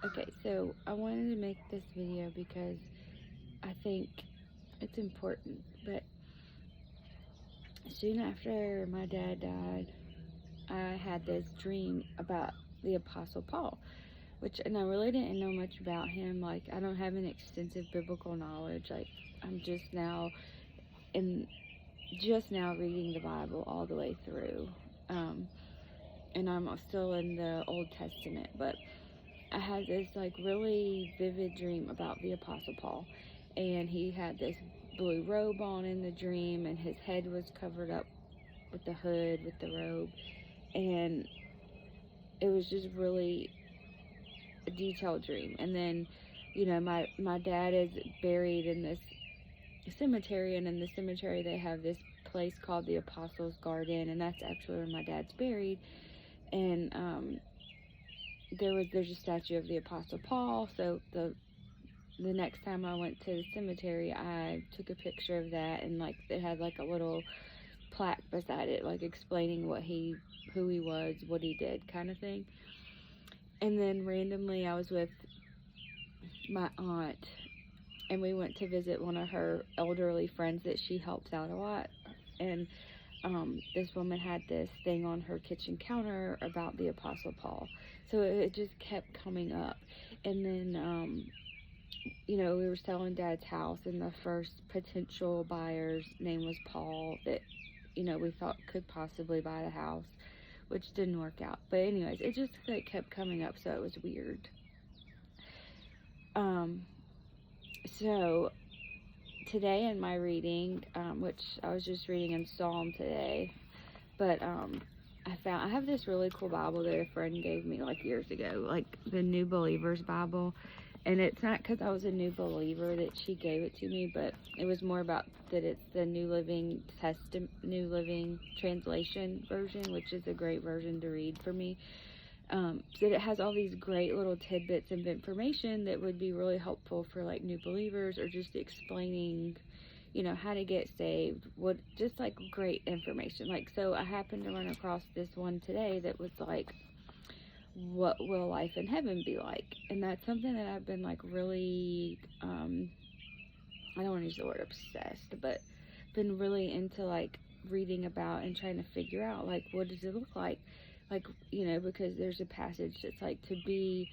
Okay, so I wanted to make this video because I think it's important. But soon after my dad died, I had this dream about the Apostle Paul, and I really didn't know much about him. Like, I don't have an extensive biblical knowledge. Like, I'm in, just now reading the Bible all the way through. Um, and I'm still in the Old Testament, but I had this like really vivid dream about the Apostle Paul, and he had this blue robe on in the dream, and his head was covered up with the hood, with the robe, and it was just really a detailed dream. And then, my dad is buried in this cemetery, and in the cemetery they have this place called the Apostles' Garden, and that's actually where my dad's buried. And there's a statue of the Apostle Paul. So the next time I went to the cemetery, I took a picture of that, and like it had like a little plaque beside it, like explaining who he was, what he did, kind of thing. And then randomly, I was with my aunt, and we went to visit one of her elderly friends that she helps out a lot. And this woman had this thing on her kitchen counter about the Apostle Paul. So it just kept coming up. And then, we were selling Dad's house, and the first potential buyer's name was Paul that, we thought could possibly buy the house, which didn't work out. But anyways, it just like kept coming up, so it was weird. So today in my reading, which I was just reading in Psalm today, but I have this really cool Bible that a friend gave me like years ago, like the New Believer's Bible. And it's not because I was a new believer that she gave it to me, but it was more about that it's the New Living Translation version, which is a great version to read for me. So it has all these great little tidbits of information that would be really helpful for like new believers, or just explaining, how to get saved. Just like great information. Like, so I happened to run across this one today that was like, what will life in heaven be like? And that's something that I've been like really, I don't want to use the word obsessed, but been really into like reading about and trying to figure out like, what does it look like? Like, because there's a passage that's like, to be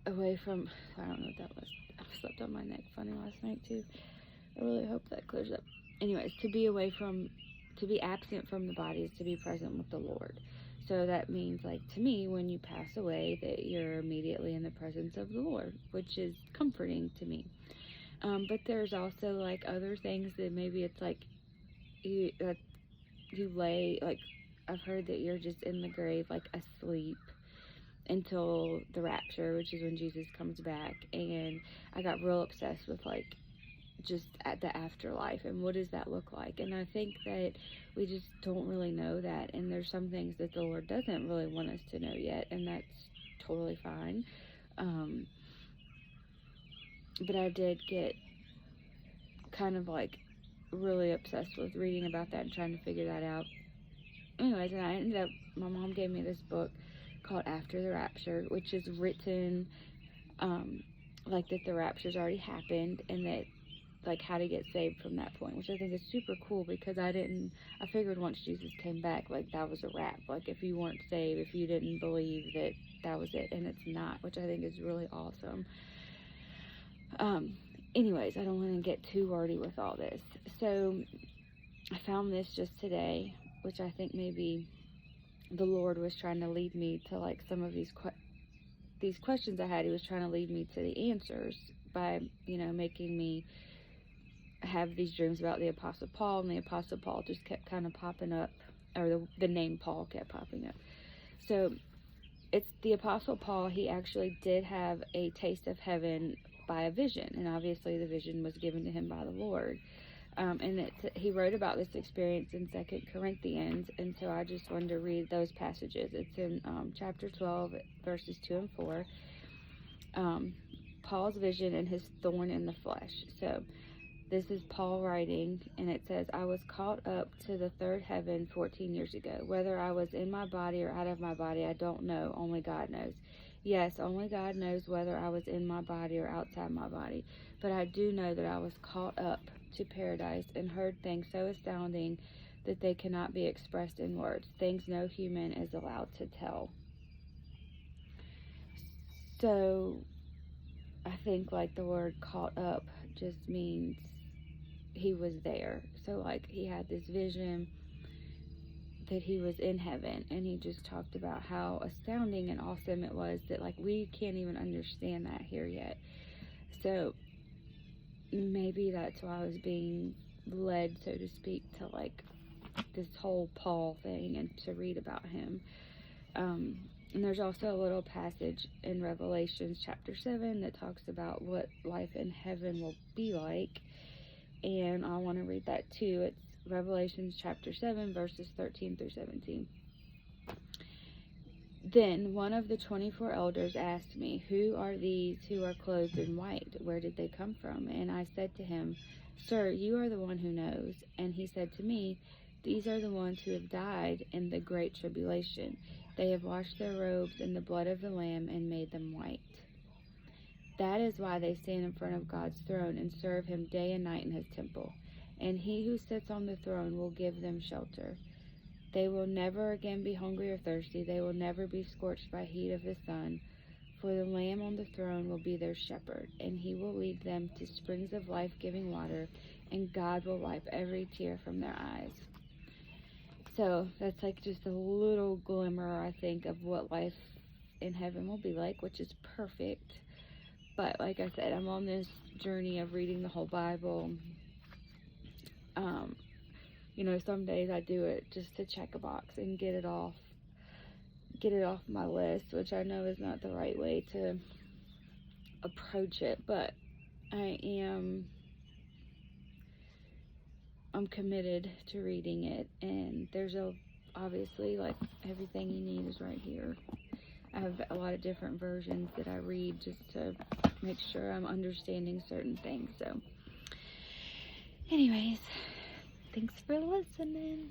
away from, I don't know what that was. I slept on my neck funny last night too. I really hope that clears up. Anyways, to be absent from the body is to be present with the Lord. So that means, like, to me, when you pass away, that you're immediately in the presence of the Lord, which is comforting to me. But there's also like other things that maybe it's like you lay, like, I've heard that you're just in the grave, like asleep until the rapture, which is when Jesus comes back. And I got real obsessed with like just at the afterlife and what does that look like. And I think that we just don't really know that, and there's some things that the Lord doesn't really want us to know yet, and that's totally fine. But I did get kind of like really obsessed with reading about that and trying to figure that out. Anyways, and I ended up, my mom gave me this book called After the Rapture, which is written like that the rapture's already happened, and that like how to get saved from that point, which I think is super cool, because I figured once Jesus came back, like that was a wrap. Like if you weren't saved, if you didn't believe, that was it, and it's not, which I think is really awesome. Anyways, I don't want to get too wordy with all this. So I found this just today, which I think maybe the Lord was trying to lead me to like some of these questions I had. He was trying to lead me to the answers by, making me have these dreams about the Apostle Paul, and the Apostle Paul just kept kind of popping up, or the name Paul kept popping up. So it's the Apostle Paul. He actually did have a taste of heaven by a vision, and obviously the vision was given to him by the Lord. And he wrote about this experience in 2 Corinthians, and so I just wanted to read those passages. It's in chapter 12, verses 2 and 4. Paul's vision and his thorn in the flesh. So This is Paul writing, and it says, I was caught up to the third heaven 14 years ago. Whether I was in my body or out of my body, I don't know. Only God knows. Yes, only God knows whether I was in my body or outside my body. But I do know that I was caught up to paradise and heard things so astounding that they cannot be expressed in words, things no human is allowed to tell. So I think like the word caught up just means he was there. So like he had this vision that he was in heaven, and he just talked about how astounding and awesome it was that like we can't even understand that here yet. So maybe that's why I was being led, so to speak, to like this whole Paul thing and to read about him. And there's also a little passage in Revelations chapter 7 that talks about what life in heaven will be like. And I want to read that too. It's Revelations chapter 7, verses 13 through 17. Then one of the 24 elders asked me, Who are these who are clothed in white? Where did they come from? And I said to him, Sir, you are the one who knows. And he said to me, These are the ones who have died in the great tribulation. They have washed their robes in the blood of the Lamb and made them white. That is why they stand in front of God's throne and serve him day and night in his temple. And he who sits on the throne will give them shelter. They will never again be hungry or thirsty. They will never be scorched by heat of the sun. For the Lamb on the throne will be their shepherd, and he will lead them to springs of life-giving water, and God will wipe every tear from their eyes. So that's like just a little glimmer, I think, of what life in heaven will be like, which is perfect. But like I said, I'm on this journey of reading the whole Bible. Some days I do it just to check a box and get it off my list, which I know is not the right way to approach it, but I'm committed to reading it, and there's obviously like everything you need is right here. I have a lot of different versions that I read just to make sure I'm understanding certain things. So anyways, thanks for listening.